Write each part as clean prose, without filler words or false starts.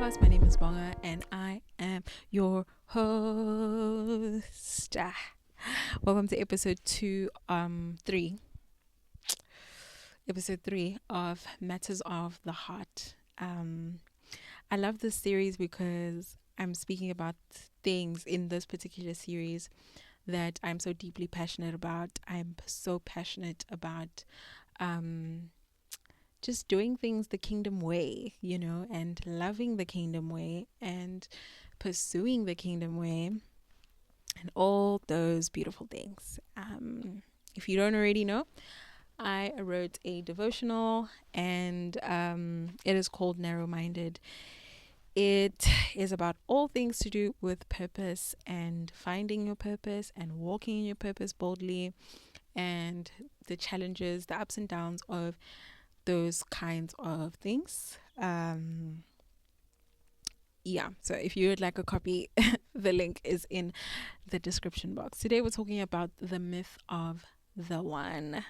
Podcast. My name is Bonga and I am your host. Welcome to episode 3. Episode 3 of Matters of the Heart. I love this series because I'm speaking about things in this particular series that I'm so deeply passionate about. I'm so passionate about just doing things the kingdom way, and loving the kingdom way and pursuing the kingdom way and all those beautiful things. If you don't already know, I wrote a devotional and it is called Narrow Minded. It is about all things to do with purpose and finding your purpose and walking in your purpose boldly and the challenges, the ups and downs of those kinds of things. So if you would like a copy, the link is in the description box. Today we're talking about the myth of the one.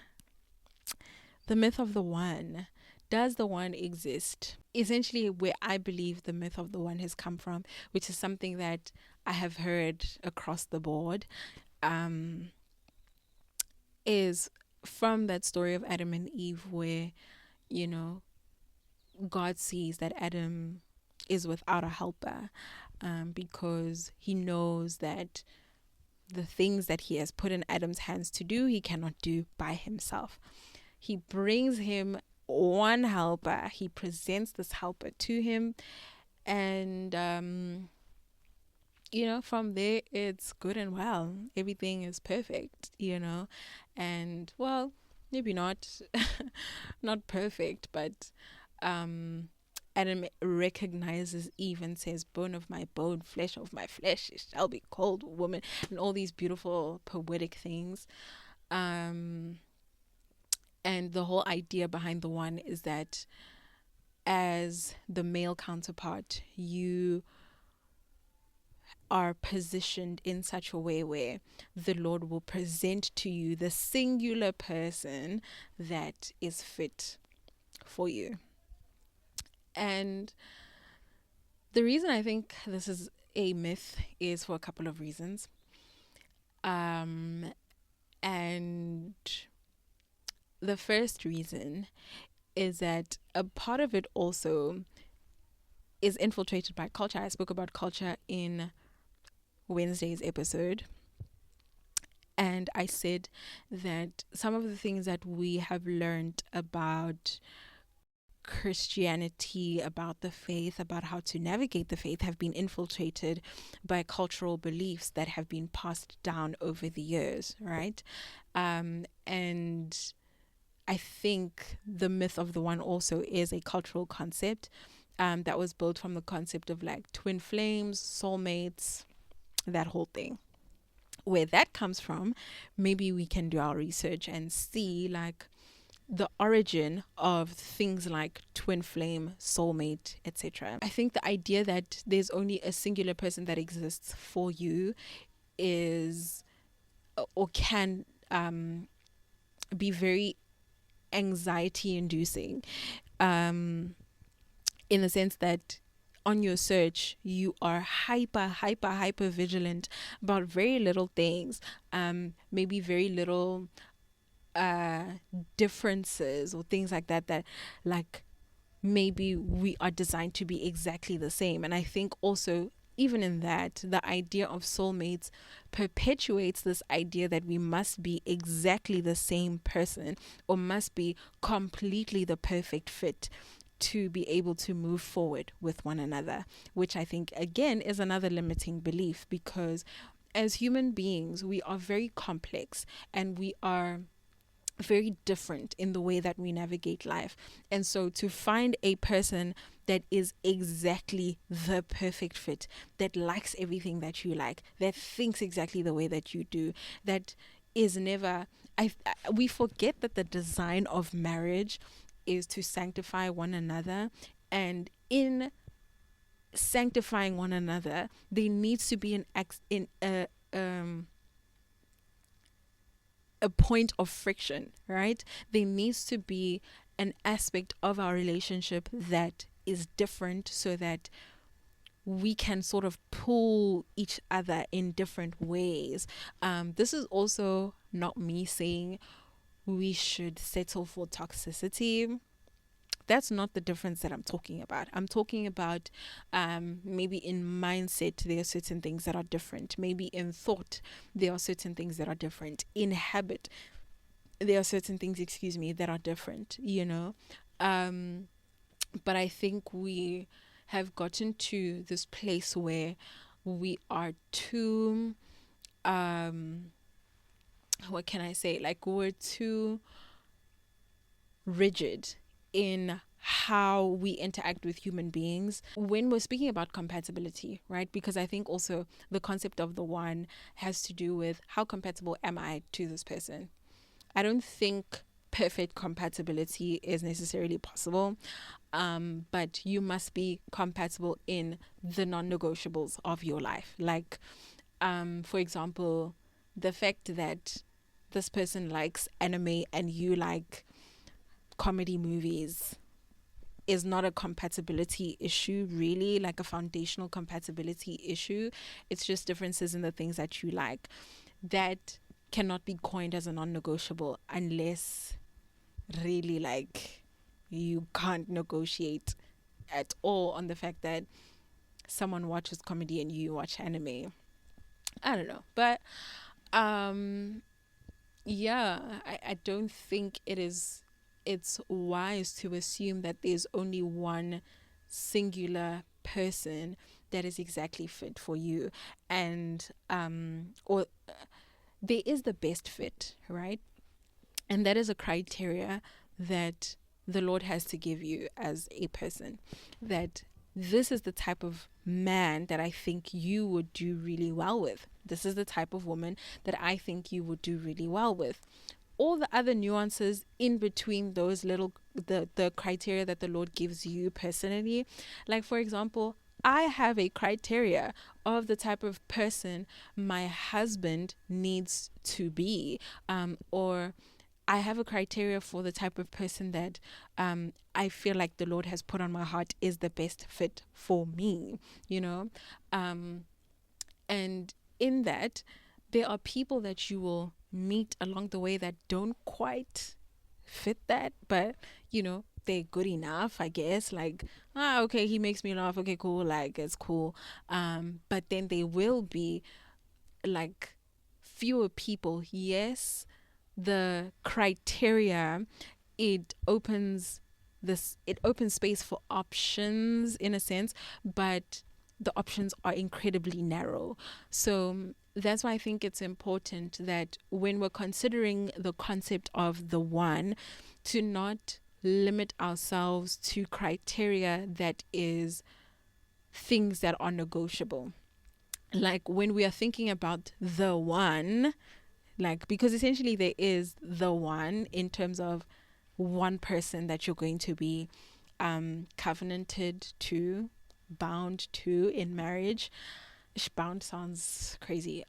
The myth of the one. Does the one exist? Essentially, where I believe the myth of the one has come from, which is something that I have heard across the board, is from that story of Adam and Eve where God sees that Adam is without a helper because he knows that the things that he has put in Adam's hands to do, he cannot do by himself. He brings him one helper. He presents this helper to him. And, from there, it's good and well. Everything is perfect, and well, maybe not not perfect, but Adam recognizes Eve and says, bone of my bone, flesh of my flesh, it shall be called woman, and all these beautiful poetic things. And the whole idea behind the one is that as the male counterpart, you are positioned in such a way where the Lord will present to you the singular person that is fit for you. And the reason I think this is a myth is for a couple of reasons. And the first reason is that a part of it also is infiltrated by culture. I spoke about culture in Wednesday's episode, and I said that some of the things that we have learned about Christianity, about the faith, about how to navigate the faith have been infiltrated by cultural beliefs that have been passed down over the years, right? And I think the myth of the one also is a cultural concept that was built from the concept of like twin flames, soulmates, that whole thing. Where that comes from, maybe we can do our research and see like the origin of things like twin flame, soulmate, etc. I think the idea that there's only a singular person that exists for you is or can be very anxiety inducing in the sense that on your search you are hyper vigilant about very little things, maybe very little differences or things like that like maybe we are designed to be exactly the same. And I think also even in that, the idea of soulmates perpetuates this idea that we must be exactly the same person or must be completely the perfect fit to be able to move forward with one another, which I think again is another limiting belief, because as human beings we are very complex and we are very different in the way that we navigate life. And so to find a person that is exactly the perfect fit, that likes everything that you like, that thinks exactly the way that you do, that is never we forget that the design of marriage is to sanctify one another, and in sanctifying one another there needs to be a point of friction, right? There needs to be an aspect of our relationship that is different so that we can sort of pull each other in different ways. This is also not me saying we should settle for toxicity. That's not the difference that I'm talking about. I'm talking about maybe in mindset, there are certain things that are different. Maybe in thought, there are certain things that are different. In habit, there are certain things, that are different, But I think we have gotten to this place where we are too, what can I say? Like, we're too rigid in how we interact with human beings when we're speaking about compatibility, right? Because I think also the concept of the one has to do with how compatible am I to this person. I don't think perfect compatibility is necessarily possible, but you must be compatible in the non-negotiables of your life. Like, for example, the fact that this person likes anime and you like comedy movies is not a compatibility issue, really, like a foundational compatibility issue. It's just differences in the things that you like. That cannot be coined as a non-negotiable unless really like you can't negotiate at all on the fact that someone watches comedy and you watch anime. I don't know. But yeah, I don't think it's wise to assume that there's only one singular person that is exactly fit for you, and or there is the best fit, right? And that is a criteria that the Lord has to give you as a person, that this is the type of man that I think you would do really well with. This is the type of woman that I think you would do really well with. All the other nuances in between those little, the criteria that the Lord gives you personally. Like, for example, I have a criteria of the type of person my husband needs to be, or I have a criteria for the type of person that I feel like the Lord has put on my heart is the best fit for me, and in that, there are people that you will meet along the way that don't quite fit that, but they're good enough, I guess. Like, okay, he makes me laugh. Okay, cool. Like, it's cool. But then there will be like fewer people. Yes, the criteria, it opens space for options in a sense, but the options are incredibly narrow. So that's why I think it's important that when we're considering the concept of the one, to not limit ourselves to criteria that is things that are negotiable. Like, when we are thinking about the one, like, because essentially there is the one in terms of one person that you're going to be covenanted to, bound to in marriage. Bound sounds crazy.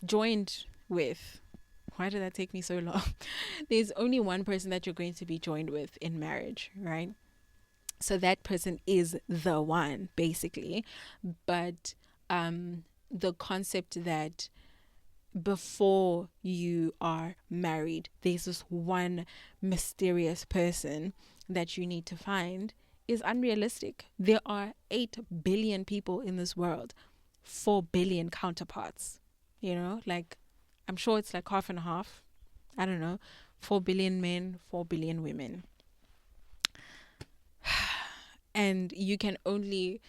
Joined with. Why did that take me so long? There's only one person that you're going to be joined with in marriage, right? So that person is the one, basically. But the concept that before you are married, there's this one mysterious person that you need to find is unrealistic. There are 8 billion people in this world, 4 billion counterparts, like, I'm sure it's like half and half. I don't know. 4 billion men, 4 billion women. And you can only,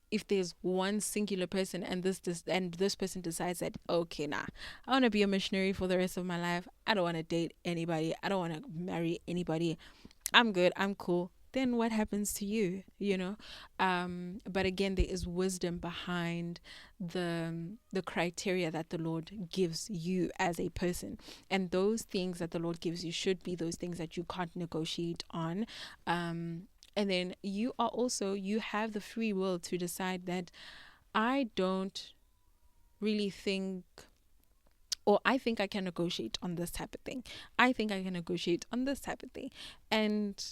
if there's one singular person and this person decides that, okay, nah, I want to be a missionary for the rest of my life. I don't want to date anybody. I don't want to marry anybody. I'm good. I'm cool. Then what happens to you? But again, there is wisdom behind the criteria that the Lord gives you as a person, and those things that the Lord gives you should be those things that you can't negotiate on. And then you have the free will to decide that I don't really think, or I think I can negotiate on this type of thing. I think I can negotiate on this type of thing. And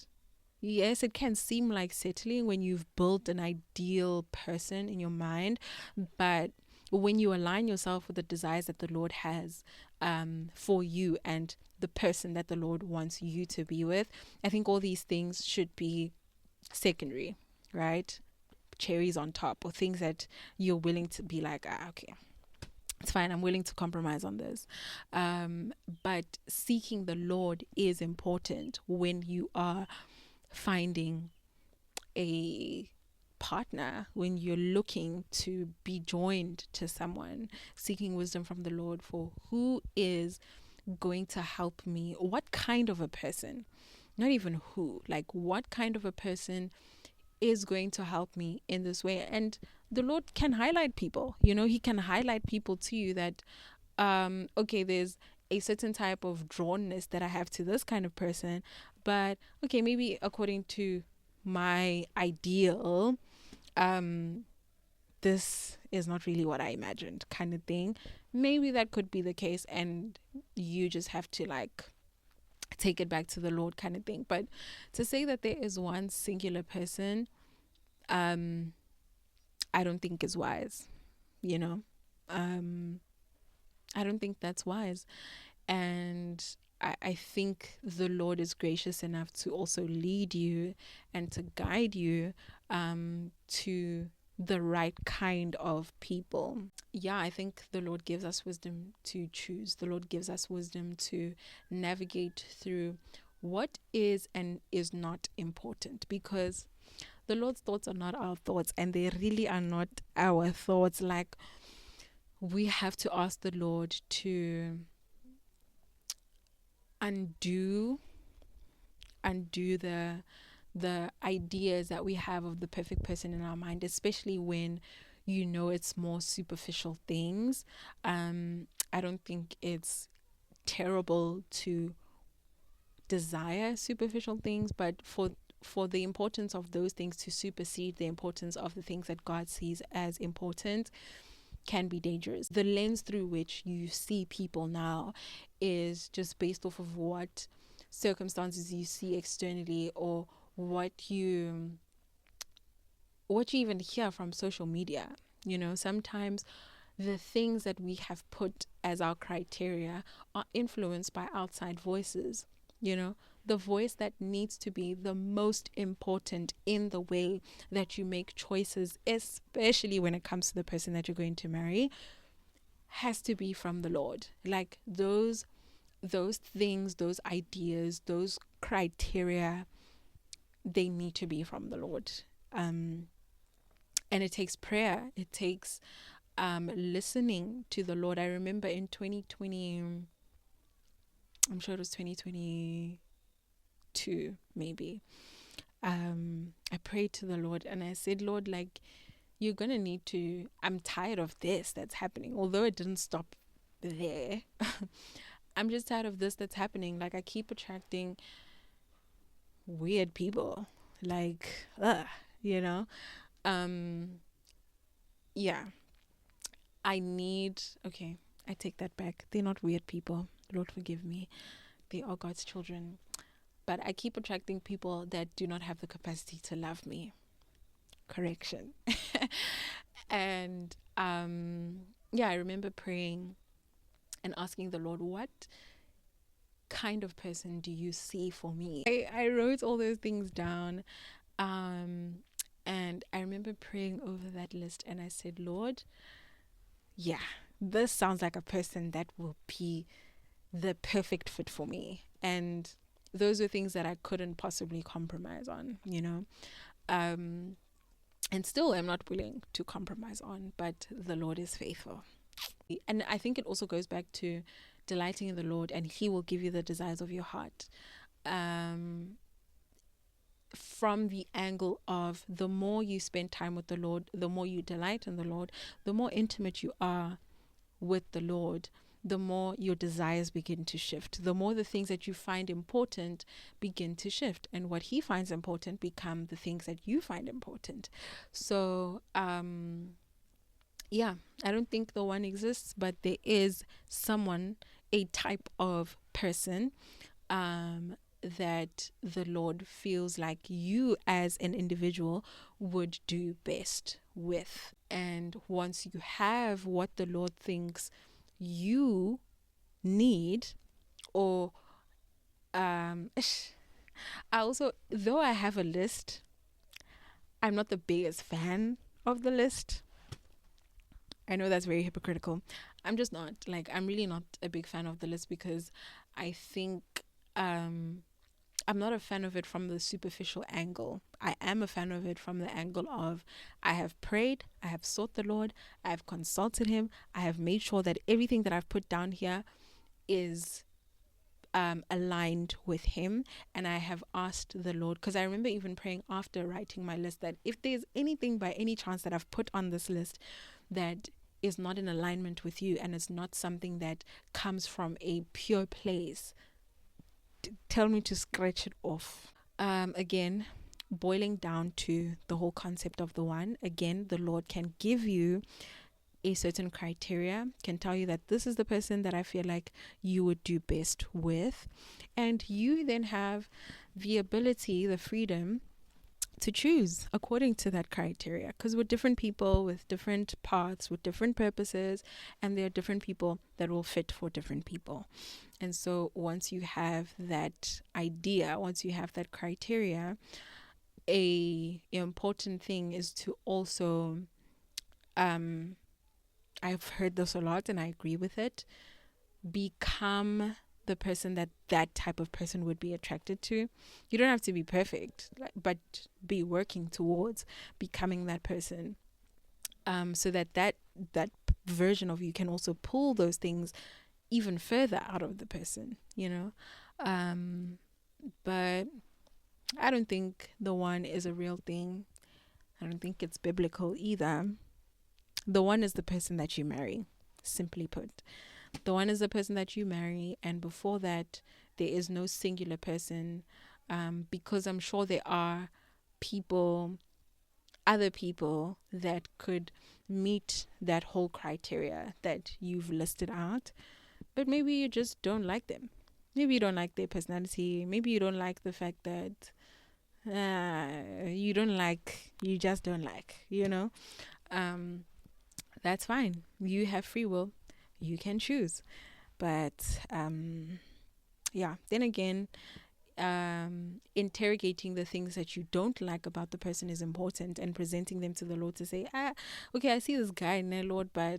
yes, it can seem like settling when you've built an ideal person in your mind, but when you align yourself with the desires that the Lord has for you and the person that the Lord wants you to be with, I think all these things should be secondary, right? Cherries on top, or things that you're willing to be like, okay, it's fine, I'm willing to compromise on this. But seeking the Lord is important when you are finding a partner, when you're looking to be joined to someone, seeking wisdom from the Lord for who is going to help me, what kind of a person, not even who, like what kind of a person is going to help me in this way. And the Lord can highlight people, he can highlight people to you that okay, there's a certain type of drawnness that I have to this kind of person, but okay, maybe according to my ideal, this is not really what I imagined, kind of thing. Maybe that could be the case, and you just have to like take it back to the Lord, kind of thing. But to say that there is one singular person, I don't think is wise, you know. I don't think that's wise. And I think the Lord is gracious enough to also lead you and to guide you to the right kind of people. Yeah, I think the Lord gives us wisdom to choose. The Lord gives us wisdom to navigate through what is and is not important, because the Lord's thoughts are not our thoughts, and they really are not our thoughts. Like, we have to ask the Lord to undo the ideas that we have of the perfect person in our mind, especially when it's more superficial things. I don't think it's terrible to desire superficial things, but for the importance of those things to supersede the importance of the things that God sees as important can be dangerous. The lens through which you see people now is just based off of what circumstances you see externally, or what you even hear from social media. Sometimes the things that we have put as our criteria are influenced by outside voices. The voice that needs to be the most important in the way that you make choices, especially when it comes to the person that you're going to marry, has to be from the Lord. Like those things, those ideas, those criteria, they need to be from the Lord. And it takes prayer. It takes listening to the Lord. I remember in 2020, I'm sure it was 2022 maybe, I prayed to the Lord and I said, Lord, like, you're gonna need to, I'm tired of this that's happening. Although it didn't stop there, I'm just tired of this that's happening. Like, I keep attracting weird people, like yeah, I take that back. They're not weird people, Lord forgive me, they are God's children. But I keep attracting people that do not have the capacity to love me. Correction. And I remember praying and asking the Lord, what kind of person do you see for me? I wrote all those things down, and I remember praying over that list, and I said, Lord, yeah, this sounds like a person that will be the perfect fit for me. And those are things that I couldn't possibly compromise on, and still I'm not willing to compromise on, but the Lord is faithful. And I think it also goes back to delighting in the Lord, and He will give you the desires of your heart. From the angle of, the more you spend time with the Lord, the more you delight in the Lord, the more intimate you are with the Lord, the more your desires begin to shift. The more the things that you find important begin to shift, and what He finds important become the things that you find important. So, I don't think the one exists, but there is someone, a type of person, that the Lord feels like you as an individual would do best with. And once you have what the Lord thinks you need, or I also, though I have a list, I'm not the biggest fan of the list. I know that's very hypocritical. I'm just not. Like, I'm really not a big fan of the list, because I think I'm not a fan of it from the superficial angle. I am a fan of it from the angle of, I have prayed, I have sought the Lord, I have consulted Him, I have made sure that everything that I've put down here is aligned with Him, and I have asked the Lord, because I remember even praying after writing my list, that if there's anything by any chance that I've put on this list that is not in alignment with you, and it's not something that comes from a pure place, tell me to scratch it off. Again, boiling down to the whole concept of the one, again, the Lord can give you a certain criteria, can tell you that this is the person that I feel like you would do best with, and you then have the ability, the freedom to choose according to that criteria, because we're different people with different paths, with different purposes, and there are different people that will fit for different people. And so once you have that idea, once you have that criteria, a important thing is to also I've heard this a lot and I agree with it, become the person that that type of person would be attracted to. You don't have to be perfect, but be working towards becoming that person, so that version of you can also pull those things even further out of the person, but I don't think the one is a real thing. I don't think it's biblical either. The one is the person that you marry, simply put. The one is the person that you marry, and before that, there is no singular person, because I'm sure there are other people that could meet that whole criteria that you've listed out, but maybe you just don't like them. Maybe you don't like their personality. Maybe you don't like the fact that you just don't like, that's fine. You have free will. You can choose. But then again, interrogating the things that you don't like about the person is important, and presenting them to the Lord to say, okay, I see this guy in there, Lord, or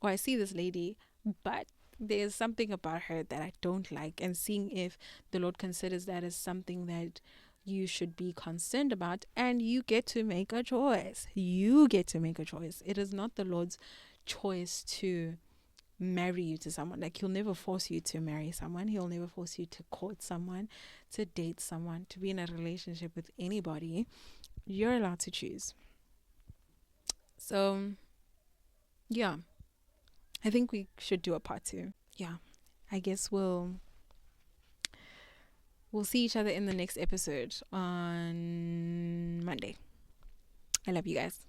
I see this lady, but there's something about her that I don't like, and seeing if the Lord considers that as something that you should be concerned about, and you get to make a choice. It is not the Lord's choice to marry you to someone. Like, He'll never force you to marry someone. He'll never force you to court someone, to date someone, to be in a relationship with anybody. You're allowed to choose. So, yeah, I think we should do a part 2. Yeah, I guess we'll see each other in the next episode on Monday. I love you guys.